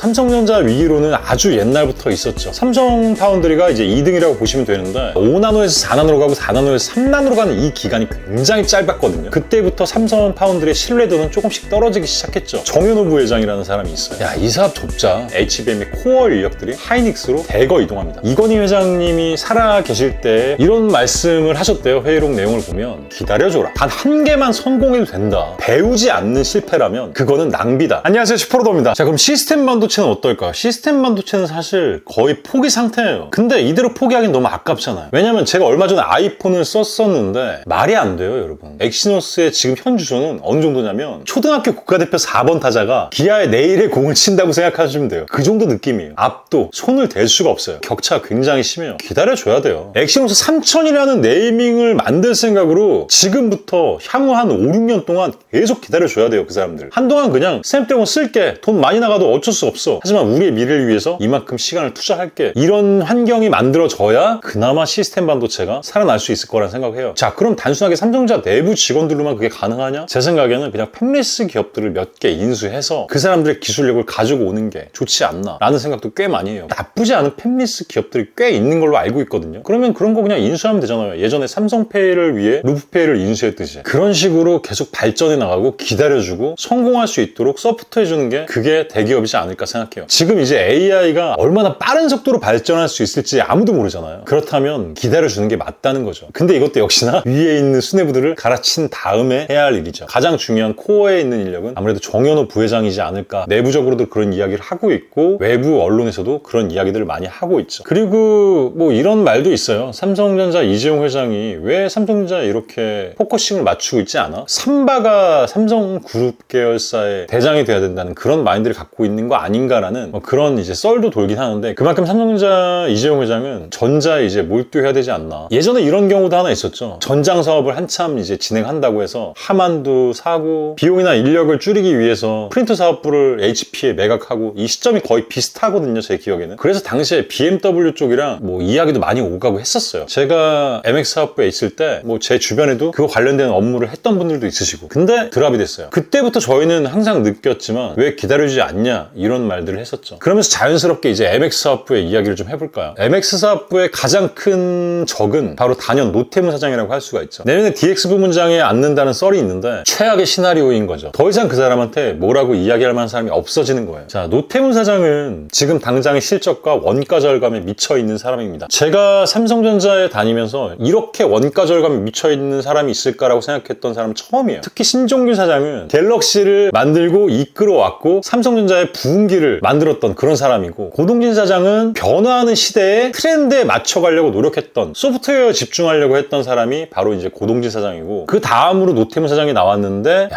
삼성전자 위기로는 아주 옛날부터 있었죠. 삼성 파운드리가 이제 2등이라고 보시면 되는데 5나노에서 4나노로 가고 4나노에서 3나노로 가는 이 기간이 굉장히 짧았거든요. 그때부터 삼성 파운드리의 신뢰도는 조금씩 떨어지기 시작했죠. 정현호 부회장이라는 사람이 있어요. 야, 이 사업 좁자 HBM의 코어 인력들이 하이닉스로 대거 이동합니다. 이건희 회장님이 살아 계실 때 이런 말씀을 하셨대요. 회의록 내용을 보면 기다려줘라. 단 한 개만 성공해도 된다. 배우지 않는 실패라면 그거는 낭비다. 안녕하세요, 슈퍼로더입니다. 자, 그럼 시스템 반도체는 어떨까요? 시스템 반도체는 사실 거의 포기 상태예요. 근데 이대로 포기하기는 너무 아깝잖아요. 왜냐면 제가 얼마 전에 아이폰을 썼었는데 말이 안 돼요, 여러분. 엑시노스의 지금 현 주소는 어느 정도냐면 초등학교 국가대표 4번 타자가 기아의 내일의 공을 친다고 생각하시면 돼요. 그 정도 느낌이에요. 앞도 손을 댈 수가 없어요. 격차가 굉장히 심해요. 기다려줘야 돼요. 엑시노스 3000이라는 네이밍을 만들 생각으로 지금부터 향후 한 5, 6년 동안 계속 기다려줘야 돼요, 그 사람들. 한동안 그냥 스냅드래곤 쓸게. 돈 많이 나가도 어쩔 수 없어. 하지만 우리의 미래를 위해서 이만큼 시간을 투자할게. 이런 환경이 만들어져야 그나마 시스템 반도체가 살아날 수 있을 거라는 생각을 해요. 자, 그럼 단순하게 삼성전자 내부 직원들로만 그게 가능하냐? 제 생각에는 그냥 팹리스 기업들을 몇 개 인수해서 그 사람들의 기술력을 가지고 오는 게 좋지 않나 라는 생각도 꽤 많이 해요. 나쁘지 않은 팹리스 기업들이 꽤 있는 걸로 알고 있거든요. 그러면 그런 거 그냥 인수하면 되잖아요. 예전에 삼성페이를 위해 루프페이를 인수했듯이. 그런 식으로 계속 발전해 나가고 기다려주고 성공할 수 있도록 서포트해주는 게 그게 대기업이지 않을까 생각해요. 지금 이제 AI가 얼마나 빠른 속도로 발전할 수 있을지 아무도 모르잖아요. 그렇다면 기다려주는 게 맞다는 거죠. 근데 이것도 역시나 위에 있는 수뇌부들을 갈아친 다음에 해야 할 일이죠. 가장 중요한 코어에 있는 인력은 아무래도 정현호 부회장이지 않을까. 내부적으로도 그런 이야기를 하고 있고 외부 언론에서도 그런 이야기들을 많이 하고 있죠. 그리고 뭐 이런 말도 있어요. 삼성전자 이재용 회장이 왜 삼성전자에 이렇게 포커싱을 맞추고 있지 않아? 삼바가 삼성그룹 계열사의 대장이 돼야 된다는 그런 마인드를 갖고 있는 거 아닌가라는 뭐 그런 이제 썰도 돌긴 하는데, 그만큼 삼성전자 이재용 회장은 전자에 이제 몰두해야 되지 않나. 예전에 이런 경우도 하나 있었죠. 전장 사업을 한참 이제 진행한다고 해서 하만도 사고 비용이나 인력을 줄이기 위해서 프린터 사업부를 HP에 매각하고, 이 시점이 거의 비슷하거든요, 제 기억에는. 그래서 당시에 BMW 쪽이랑 뭐 이야기도 많이 오가고 했었어요. 제가 MX 사업부에 있을 때 뭐 제 주변에도 그거 관련된 업무를 했던 분들도 있으시고, 근데 드랍이 됐어요. 그때부터 저희는 항상 느꼈지만 왜 기다려주지 않냐 이런 말들을 했었죠. 그러면서 자연스럽게 이제 MX 사업부의 이야기를 좀 해볼까요? MX 사업부의 가장 큰 적은 바로 단연 노태무 사장이라고 할 수가 있죠. 내년에 DX 부문장에 앉는다는 썰이 있는데 최악의 시나리오인 거죠. 더 이상 그 사람한테 뭐라고 이야기할 만한 사람이 없어지는 거예요. 자, 노태무 사장은 지금 당장의 실적과 원가 절감에 미쳐있는 사람입니다. 제가 삼성전자에 다니면서 이렇게 원가 절감에 미쳐있는 사람이 있을까라고 생각했던 사람은 처음이에요. 특히 신종규 사장은 갤럭시를 만들고 이끌어왔고 삼성전자의 부흥기를 만들었던 그런 사람이고, 고동진 사장은 변화하는 시대에 트렌드에 맞춰가려고 노력했던, 소프트웨어에 집중하려고 했던 사람이 바로 이제 고동진 사장이고, 그 다음으로 노태무 사장이 나왔는데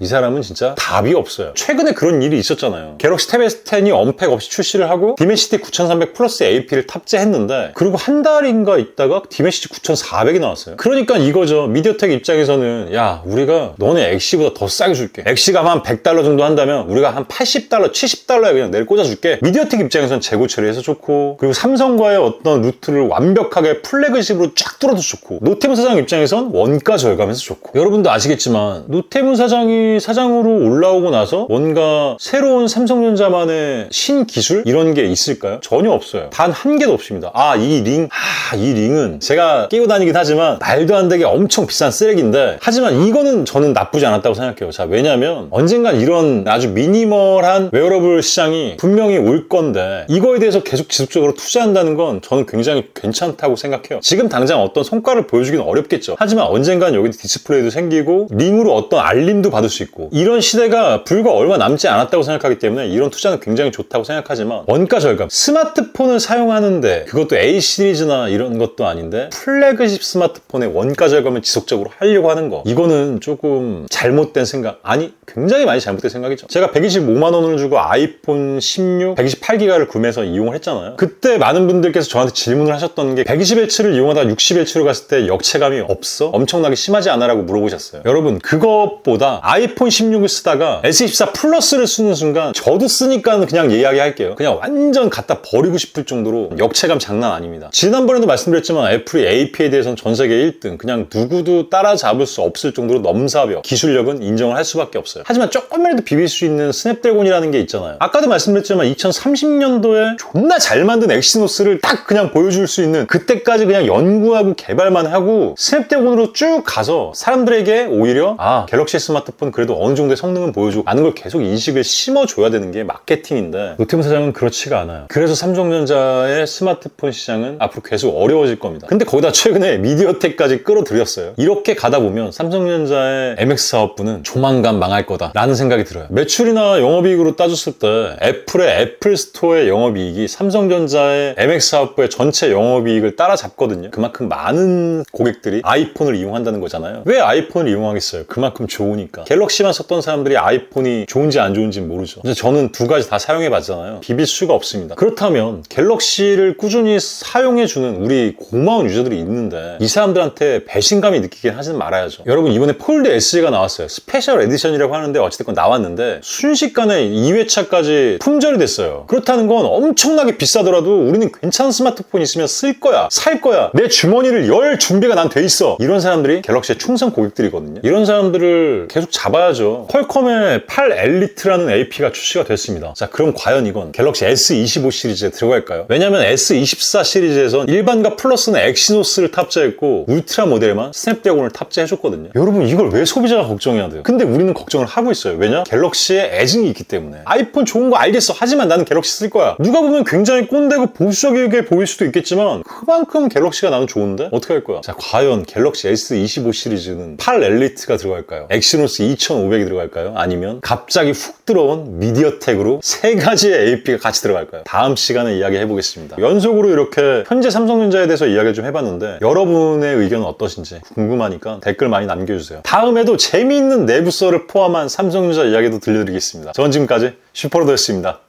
이 사람은 진짜 답이 없어요. 최근에 그런 일이 있었잖아요. 갤럭시 탭 S10이 언팩 없이 출시를 하고 디멘시티 9300 플러스 AP를 탑재했는데, 그리고 한 달인가 있다가 디멘시티 9400이 나왔어요. 그러니까 이거죠. 미디어텍 입장에서는 야, 우리가 너네 엑시보다 더 싸게 줄게. 엑시가 한 $100 정도 한다면 우리가 한 $80, $70에 그냥 내일 꽂아줄게. 미디어텍 입장에서는 재고 처리해서 좋고, 그리고 삼성과의 어떤 루트를 완벽하게 플래그십으로 쫙 뚫어도 좋고, 노태무 사장 입장에선 원가 절감해서 좋고. 여러분도 아시겠지만 노태무 사장이 사장으로 올라오고 나서 뭔가 새로운 삼성전자만의 신기술? 이런 게 있을까요? 전혀 없어요. 단 한 개도 없습니다. 이 링은 제가 끼고 다니긴 하지만 말도 안 되게 엄청 비싼 쓰레기인데, 하지만 이거는 저는 나쁘지 않았다고 생각해요. 자, 왜냐면 언젠간 이런 아주 미니멀한 웨어러블 시장이 분명히 올 건데, 이거에 대해서 계속 지속적으로 투자한다는 건 저는 굉장히 괜찮다고 생각해요. 지금 당장 어떤 성과를 보여주기는 어렵겠죠. 하지만 언젠간 여기 디스플레이도 생기고 링으로 어떤 알림도 받을 수 있고, 이런 시대가 불과 얼마 남지 않았다고 생각하기 때문에 이런 투자는 굉장히 좋다고 생각하지만, 원가 절감, 스마트폰을 사용하는데, 그것도 A 시리즈나 이런 것도 아닌데 플래그십 스마트폰의 원가 절감을 지속적으로 하려고 하는 거, 이거는 조금 잘못된 생각, 아니 굉장히 많이 잘못된 생각이죠. 제가 125만 원을 주고 아이폰 16 128기가를 구매해서 이용을 했잖아요. 그때 많은 분들께서 저한테 질문을 하셨던 게, 120Hz를 이용하다 60Hz로 갔을 때 역체감이 없어? 엄청나게 심하지 않아? 라고 물어보셨어요. 여러분, 그것보다 아이폰 16을 쓰다가 S24 플러스를 쓰는 순간 저도 쓰니까 그냥 이야기할게요. 그냥 완전 갖다 버리고 싶을 정도로 역체감 장난 아닙니다. 지난번에도 말씀드렸지만 애플이 AP에 대해서는 전 세계 1등, 그냥 누구도 따라잡을 수 없을 정도로 넘사벽, 기술력은 인정을 할 수밖에 없어요. 하지만 조금이라도 비빌 수 있는 스냅드래곤이라는 게 있잖아요. 아까도 말씀드렸지만 2030년도에 존나 잘 만든 엑시노스를 딱 그냥 보여줄 수 있는, 그때까지 그냥 연구하고 개발만 하고 스냅드래곤으로 쭉 가서 사람들에게 오히려 갤럭시 스마트폰 그래도 어느 정도의 성능은 보여주고 하는 걸 계속 인식을 심어줘야 되는 게 마케팅인데, 노태우 사장은 그렇지가 않아요. 그래서 삼성전자의 스마트폰 시장은 앞으로 계속 어려워질 겁니다. 근데 거기다 최근에 미디어텍까지 끌어들였어요. 이렇게 가다 보면 삼성전자의 MX 사업부는 조만간 망할 거다 라는 생각이 들어요. 매출이나 영업이익으로 따졌을 때 애플의 애플 스토어의 영업이익이 삼성전자의 MX 사업부의 전체 영업이익을 따라잡거든요. 그만큼 많은 고객들이 아이폰을 이용한다는 거잖아요. 왜 아이폰을 이용하겠어요? 그만큼 좋으니까. 갤럭시만 썼던 사람들이 아이폰이 좋은지 안 좋은지 모르죠. 그래서 저는 두 가지 다 사용해 봤잖아요. 비빌 수가 없습니다. 그렇다면 갤럭시를 꾸준히 사용해주는 우리 고마운 유저들이 있는데 이 사람들한테 배신감이 느끼긴 하지는 말아야죠. 여러분, 이번에 폴드 SE가 나왔어요. 스페셜 에디션이라고 하는데 어쨌든 나왔는데 순식간에 2회차까지 품절이 됐어요. 그렇다는 건 엄청나게 비싸더라도 우리는 괜찮은 스마트폰 있으면 쓸 거야, 살 거야, 내 주머니를 열 준비가 난 돼 있어, 이런 사람들이 갤럭시의 충성 고객들이거든요. 이런 사람들을 계속 잡아야죠. 퀄컴의 8 엘리트라는 AP가 출시가 됐습니다. 자, 그럼 과연 이건 갤럭시 S25 시리즈에 들어갈까요? 왜냐면 S24 시리즈에선 일반과 플러스는 엑시노스를 탑재했고 울트라 모델에만 스냅드래곤을 탑재해줬거든요. 여러분, 이걸 왜 소비자가 걱정해야 돼요? 근데 우리는 걱정을 하고 있어요. 왜냐? 갤럭시에 애증이 있기 때문에. 아이폰 좋은 거 알겠어. 하지만 나는 갤럭시 쓸 거야. 누가 보면 굉장히 꼰대고 보수적이게 보일 수도 있겠지만 그만큼 갤럭시가 나는 좋은데? 어떻게 할 거야? 자, 과연 갤럭시 S25 시리즈는 8 엘리트가 들어갈까요? 엑시노스 2500이 들어갈까요? 아니면 갑자기 훅 들어온 미디어텍으로 세 가지의 AP가 같이 들어갈까요? 다음 시간에 이야기해 보겠습니다. 연속으로 이렇게 현재 삼성전자에 대해서 이야기를 좀 해봤는데 여러분의 의견은 어떠신지 궁금하니까 댓글 많이 남겨주세요. 다음에도 재미있는 내부 썰을 포함한 삼성전자 이야기도 들려드리겠습니다. 전 지금까지 슈퍼로더였습니다.